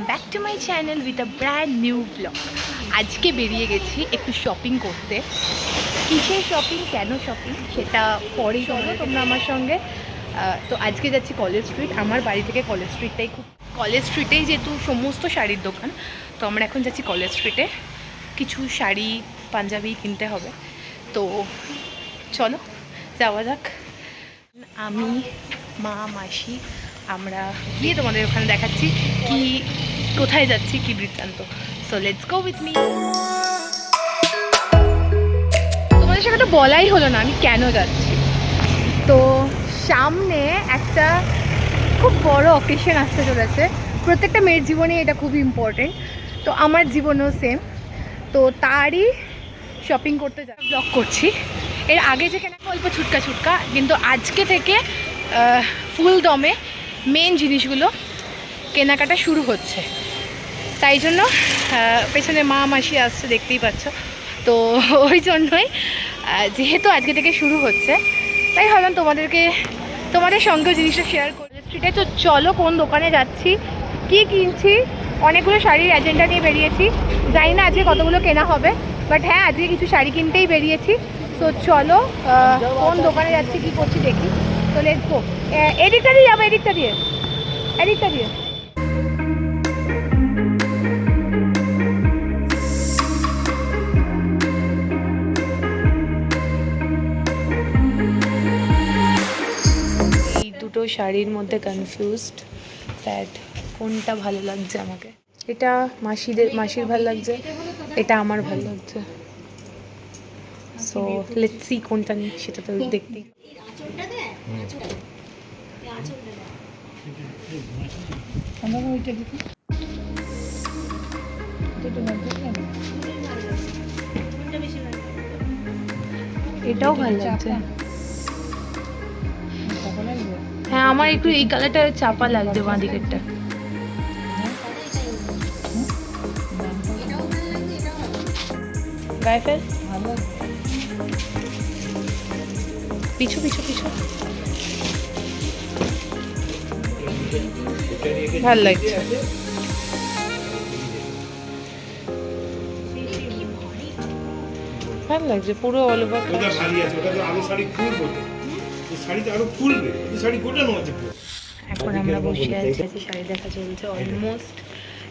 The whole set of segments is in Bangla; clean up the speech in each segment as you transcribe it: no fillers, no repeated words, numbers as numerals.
Back to my channel with a brand new blog. আজকে বেরিয়ে গেছি একটু শপিং করতে। কিসের শপিং, কেন শপিং সেটা পরেই চলো তোমরা আমার সঙ্গে। তো আজকে যাচ্ছি কলেজ স্ট্রিট। আমার বাড়ি থেকে কলেজ স্ট্রিটটাই কলেজ স্ট্রিটেই যেহেতু সমস্ত শাড়ির দোকান, তো আমরা এখন যাচ্ছি কলেজ স্ট্রিটে। কিছু শাড়ি পাঞ্জাবি কিনতে হবে, তো চলো যাওয়া যাক। আমি, মা, মাসি আমরা গিয়ে তোমাদের ওখানে দেখাচ্ছি কি কোথায় যাচ্ছি, কি বৃত্তান্ত। So let's go with me. তোমাদের সাথে তো বলাই হলো না আমি কেন যাচ্ছি। তো সামনে একটা খুব বড় অকেশন আসতে চলেছে। প্রত্যেকটা মেয়ের জীবনে এটা খুব ইম্পর্টেন্ট, তো আমার জীবনেও সেম। তো তারই শপিং করতে ব্লগ করছি। এর আগে যে কেনা অল্প ছুটকা ছুটকা, কিন্তু আজকে থেকে ফুল দমে মেন জিনিসগুলো কেনাকাটা শুরু হচ্ছে। তাই জন্য পেছনে মা মাসি আসছে, দেখতেই পাচ্ছ। তো ওই জন্যই যেহেতু আজকে থেকে শুরু হচ্ছে, তাই ভাবলাম তোমাদের সঙ্গেও জিনিসটা শেয়ার করে স্ট্রিটে। তো চলো কোন দোকানে যাচ্ছি, কি কিনছি। অনেকগুলো শাড়ির এজেন্ডা নিয়ে বেরিয়েছি, জানি না আজকে কতগুলো কেনা হবে, বাট হ্যাঁ আজকে কিছু শাড়ি কিনতেই বেরিয়েছি। তো চলো কোন দোকানে যাচ্ছি, কি করছি দেখি। তো লেটস গো। এদিকটা দিয়ে যাবো, এদিকটা দিয়ে। এই দুটো শাড়ির মধ্যে কনফিউজড দ্যাট কোনটা ভালো লাগছে আমাকে। এটা মাসির ভালো লাগছে, এটা আমার ভালো লাগছে। সো লেটস সি কোনটা নিই, সেটা তো দেখতেই। এটাও ভালো লাগছে। হ্যাঁ আমার একটু এই কালারটা চাপা লাগছে, বাঁ দিকেরটা। গায়ে ফেল, পিছু পিছু পিছু। ভাল লাগছে। ভাল লাগছে পুরো অল ওভার। ওটা শাড়ি আছে, ওটা তো আরো শাড়ি খুলবে, এই শাড়িটা আরো খুলবে, এই শাড়ি গোটানো আছে। এখন আমরা বসে আছি, শাড়ি দেখা চলছে। অলমোস্ট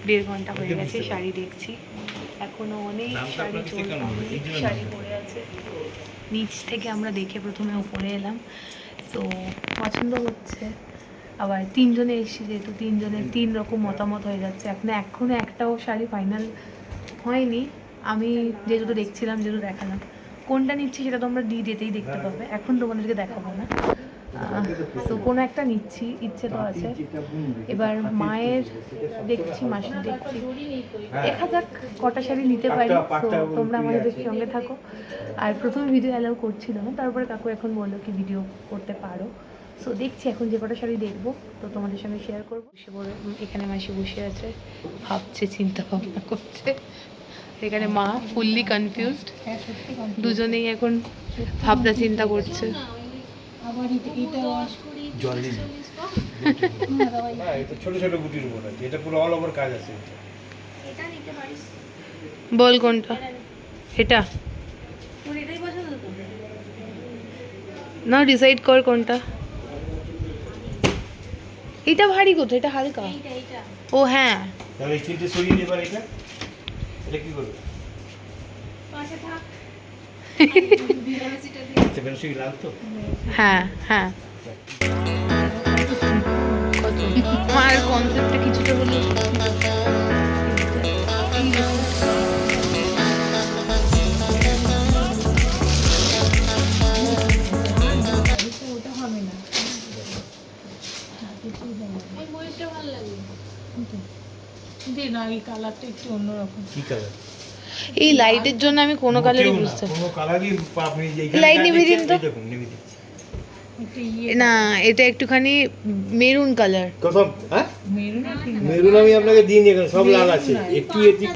1.5 ঘন্টা হয়ে গেছে শাড়ি দেখছি, এখনো অনেক শাড়ি চলছে, অনেক শাড়ি পরে আছে। নিচ থেকে আমরা দেখে প্রথমে উপরে এলাম, তো পছন্দ হচ্ছে। আবার তিনজনে এসেছি যেহেতু, তিনজনের 3 রকম মতামত হয়ে যাচ্ছে। এখনো একটাও শাড়ি ফাইনাল হয়নি। আমি যেহেতু দেখছিলাম, যেহেতু দেখালাম, কোনটা নিচ্ছি সেটা তোমরা যেতেই দেখতে পাবে, এখন তোমাদেরকে দেখাবো না। তো কোনো একটা নিচ্ছি, ইচ্ছে তো আছে। এবার মায়ের দেখছি, মাসির দেখছি, দেখা যাক কটা শাড়ি নিতে পারি। তো তোমরা আমাদের সঙ্গে থাকো। আর প্রথমে ভিডিও অ্যালাউ করছিল না, তারপরে কাকু এখন বললো কি ভিডিও করতে পারো। সো দেখছি এখন যে কটা শাড়ি দেখবো তো তোমাদের সঙ্গে শেয়ার করবো। এখানে মাসি বসে আছে, ভাবছে, চিন্তা ভাবনা করছে। এখানে মা ফুললি কনফিউজড, দুজনেই এখন ভাবনা চিন্তা করছে। ছোট ছোট গুটির উপর আছে, এটা পুরো অল ওভার কাজ আছে। বল কোনটা, এটা না, ডিসাইড কর কোনটা। এটা ভারী কোথায়, এটা হালকা। ও হ্যাঁ, তাহলে এই তিনটে সরিয়ে নিয়ে এবার এটা কি করবে? হ্যাঁ হ্যাঁ, আমার কনসেপ্টটা কিছুটা হলো। এই লাইটের জন্য আমি কোনো কালারই বুঝতে পারি কোনো কালারই আপনি লাইট নিভিয়ে দিন তো। না এটা একটুখানি মেরুন কালার। কত? হ্যাঁ মেরুন আমি আপনাকে দিই নি, এখন সব লাল আছে। একটু এদিক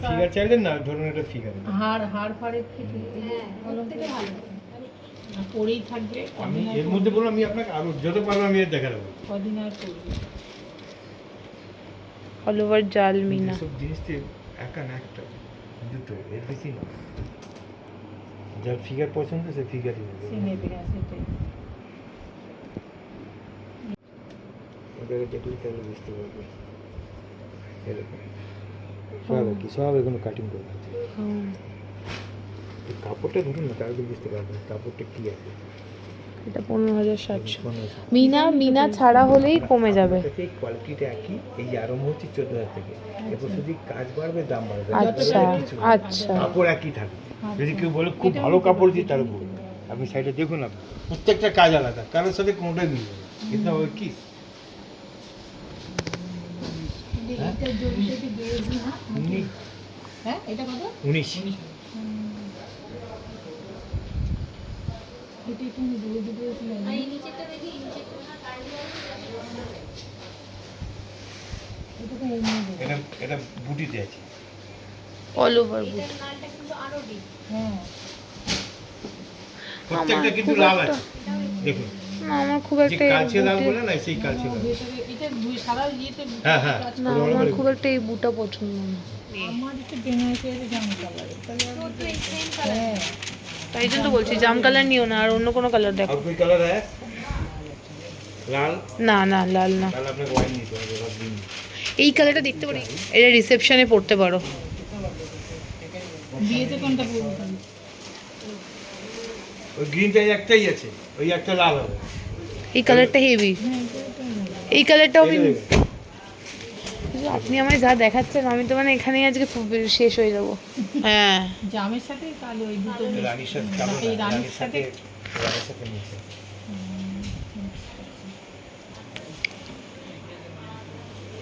ফিগার চাইলেন না, ধরুন এটা ফিগার। হাড় ফাড়ের থেকে অলঙ্কার ভালো। পরেই থাকবে আমি এর মধ্যে বললাম আমি আপনাকে আরো যত পারবো আমি এর দেখা দেবো। কদিন আর করবে অল ওভার জাল মিনা। সব জিনিস তো একা না, একটা দুটো এর বেশি না। যার ফিগার পছন্দ সে ফিগারই নেবে। সে নেবে, হ্যাঁ সেটাই। এটাকে দেখলে তাহলে বুঝতে পারবে এরকম সব কি সব এগুলো কাটিং করে আছে। এই কাপড়টা ধরুন না তাহলে বুঝতে পারবেন কাপড়টা কি আছে। এটা 15,700 মিনা ছাড়া হলেই কমে যাবে। এই কোয়ালিটিটা একই, এই আরম্ভ হচ্ছে 14,000 থেকে। এরপর শুধু কাজ বাড়বে দাম বাড়বে, আচ্ছা আচ্ছা কাপড় একই থাকবে। যদি কেউ বলে খুব ভালো কাপড় দিই তার উপর আপনি সাইডে দেখুন, আপনি প্রত্যেকটা কাজ আলাদা, কারোর সাথে কোনোটাই মিলবে না। কিন্তু হবে কি এটা জমিটা কি দিয়ে দিই না? 19 হ্যাঁ এটা কত? 19 এটা একটু দিয়ে দিতে ছিলেন। আর এই নিচেটা দেখি নিচে কোনা কাটলে এটা তো এমনি দেবে। এটা বুটিতে আছে। অল ওভার বুট। এটার নালটা কিন্তু আরো ডিপ। হ্যাঁ প্রত্যেকটা কিন্তু লাভ আছে দেখুন। না আমার খুব যে একটা কালচে লাভ বলে না সেই কালচে লাভ। ভেতরে এটা সারা ইয়েতে হ্যাঁ হ্যাঁ না আমার খুব একটা এই বুটটা পছন্দ না। আমার একটু বেনারসি আছে জাম কালারে। তাহলে তো তো এই সেম কালার। হ্যাঁ তাই জন্য তো বলছি জাম কালার নিও না, আর অন্য কোনো কালার দেখো। আর কোই কালার है লাল? না না লাল না, তাহলে আপনাকে ওয়াইন নিতে হবে বা গ্রিন। এই কালারটা দেখতে পারি, এটা রিসেপশনে পড়তে পারো। বিয়েতে কোনটা পরবো তাহলে? ওই গ্রিনটা একটাই আছে, ওই একটা লাল হবে। এই কালারটা হেভি, হ্যাঁ এটা নেবো। এই কালারটাও এই কিন্তু নেবে। আপনি আমায় যা দেখাচ্ছেন আমি তো মানে এখানেই আজকে শেষ হয়ে যাব। হ্যাঁ জামের সাথে কালো এই দুটো মিক্স। রানীর সাথে কালো না, এই রানীর সাথে রানীর সাথে মিশে।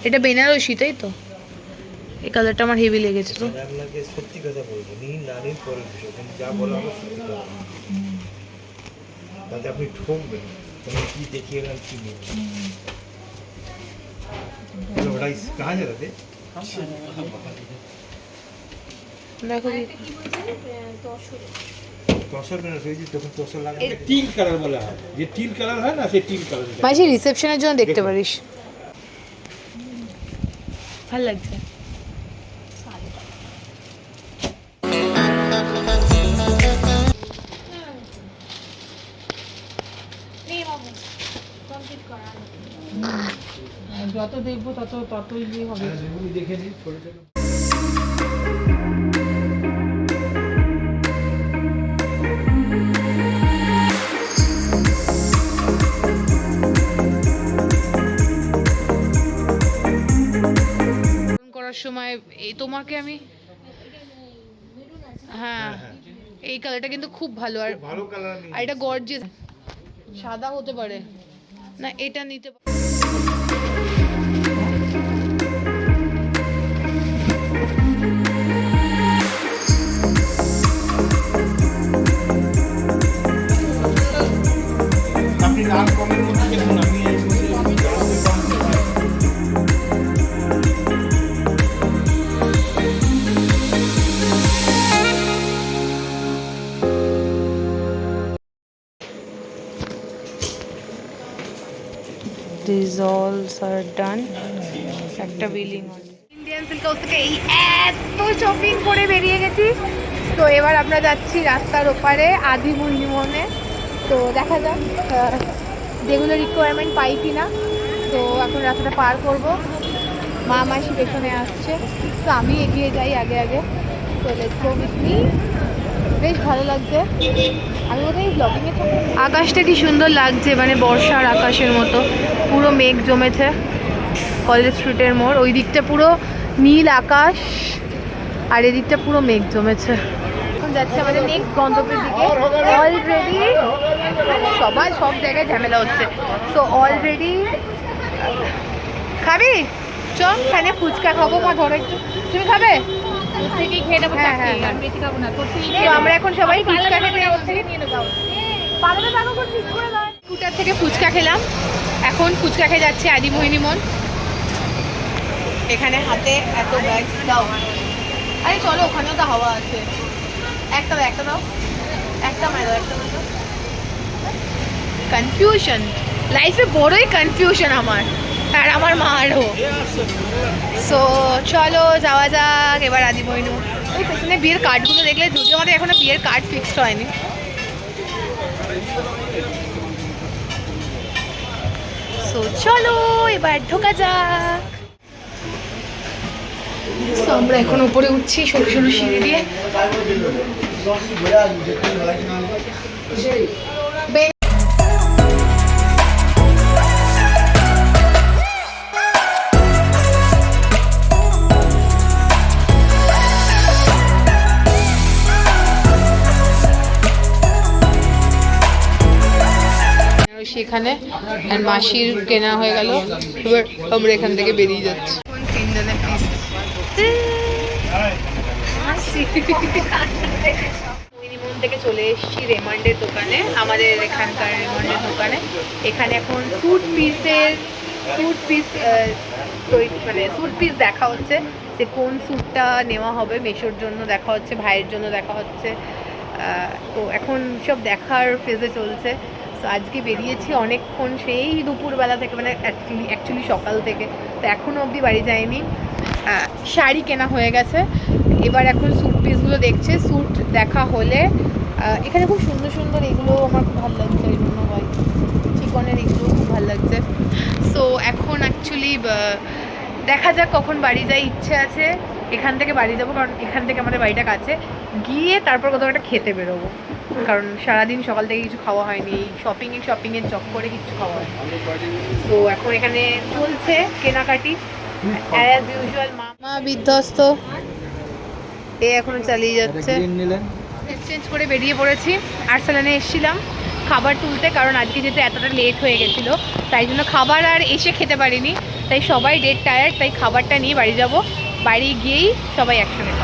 এটা বেনারসি তাই তো? এই কালারটা আমার হেভি লেগেছে তো। আমি আপনাকে সত্যি কথা বলবো, নিন না নিন পরের বিষয়, কিন্তু যা বলো আমার সত্যি কথা বলবো। তাতে আপনি ঠকবেন, তুমি কি দেখিয়ে এলাম কি নেই। লড়াই কাহা যাবে? দেখো এটা কি বলছেন? তসরে। তসর মেনে রয়েছে তখন তসর লাগাবে টিল কালার বলা হয়, যে টিল কালার হয় না সেই টিল কালার। মাঝে রিসেপশনের জন্য দেখতে পারিস, ভালো লাগছে। এই বাবু কমপ্লিট করা। যত দেখবো ততই ইয়ে হবে। যেগুলি দেখে নিন ছোট ছোট। করার সময় এই তোমাকে আমি হ্যাঁ এই কালারটা কিন্তু খুব ভালো, আর ভালো কালার নেই। আর এটা গর্জিয়াস, সাদা হতে পারে না, এটা নিতে আপনি লাল কমের মধ্যে দেখুন, আমি এই মধ্যে These alls are done. একটা বিলিং ইন্ডিয়ান সিল্ক হাউস থেকে এই এত শপিং করে বেরিয়ে গেছি। তো এবার আমরা যাচ্ছি রাস্তার ওপারে আদিমুনিমনে। তো দেখা যাক যেগুলো রিকোয়ারমেন্ট পাই কি না। তো এখন রাস্তাটা পার করব, মা মাসি পেছনে আসছে, তো আমি এগিয়ে যাই আগে আগে। তো লেটস গো উইথ মি। বেশ ভালো লাগছে, আমি বোধহয় ব্লগিংয়ে থাকি। আকাশটা কি সুন্দর লাগছে, মানে বর্ষার আকাশের মতো, পুরো মেঘ জমেছে। কলেজ স্ট্রিটের মোড় ওই দিকটা পুরো নীল আকাশ, আর এদিকটা পুরো মেঘ জমেছে। এখন যাচ্ছে আমাদের নেক্সট গন্তব্যের দিকে। অলরেডি সবাই সব জায়গায় ঝামেলা হচ্ছে, সো অলরেডি খাবি চ এখানে ফুচকা খাবো, মা ধরো একটু, তুমি খাবে? থেকেই খেয়ে নেবো। হ্যাঁ, হ্যাঁ, হ্যাঁ। আমি বেশি খাবো না, তোর থেকে তো আমরা এখন সবাই ফুচকা খেতে যাচ্ছি। স্কুটার থেকে ফুচকা খেলাম, এখন ফুচকা খেয়ে যাচ্ছি আদিমোহিনীমোহন। এখানে হাতে এত ব্যাগ দাও, আরে চলো ওখানেও তো হাওয়া আছে। একটা দাও, একটা দাও, একটা মায় দাও, একটা দাও। কনফিউশন, লাইফে বড়ই কনফিউশন আমার আর আমার মারও। সো চলো যাওয়া যাক এবার আদি বইনু। ওই পেছনে বিয়ের কার্ডগুলো দেখলে, যদিও আমাদের এখনো বিয়ের কার্ড ফিক্সড হয়নি। সো চলো এবার ঢোকা যাক। So, আমরা এখন উপরে উঠছি সরু সরু সিঁড়ি দিয়ে। সেখানে আর মাসির কেনা হয়ে গেল, এবার আমরা এখান থেকে বেরিয়ে যাচ্ছি। তিনজনে মিনিমম থেকে চলে এসেছি রেমন্ডের দোকানে, আমাদের এখানকার রেমন্ডের দোকানে। এখানে এখন স্যুট পিস মানে স্যুট পিস দেখা হচ্ছে যে কোন স্যুটটা নেওয়া হবে। মেশোর জন্য দেখা হচ্ছে, ভাইয়ের জন্য দেখা হচ্ছে। তো এখন সব দেখার ফেজে চলছে। তো আজকে বেরিয়েছি অনেকক্ষণ, সেই দুপুরবেলা থেকে, মানে অ্যাকচুয়ালি সকাল থেকে, তো এখনও অবধি বাড়ি যায়নি। শাড়ি কেনা হয়ে গেছে, এবার এখন স্যুট পিসগুলো দেখছে। স্যুট দেখা হলে এখানে খুব সুন্দর সুন্দর, এগুলো আমার খুব ভালো লাগছে, এই জন্য হয় চিকনের, এগুলো খুব ভালো লাগছে। সো এখন অ্যাকচুয়ালি দেখা যাক কখন বাড়ি যাই। ইচ্ছে আছে এখান থেকে বাড়ি যাবো, কারণ এখান থেকে আমাদের বাড়িটা কাছে। গিয়ে তারপর কোথাও একটা খেতে বেরোবো, কারণ সারাদিন সকাল থেকে কিছু খাওয়া হয়নি, শপিংয়ের চক্করে কিছু খাওয়া হয়নি। তো এখন এখানে চলছে কেনাকাটি অ্যাজ ইউজুয়াল। মামা বিধ্বস্ত, এ এখনো চালিয়ে যাচ্ছে। এক্সচেঞ্জ করে বেরিয়ে পড়েছি। আর্সালানে এসেছিলাম খাবার তুলতে, কারণ আজকে যেহেতু এতটা লেট হয়ে গেছিলো, তাই জন্য খাবার আর এসে খেতে পারিনি। তাই সবাই ডেড টায়ার্ড, তাই খাবারটা নিয়ে বাড়ি যাব। বাড়ি গিয়েই সবাই একসঙ্গে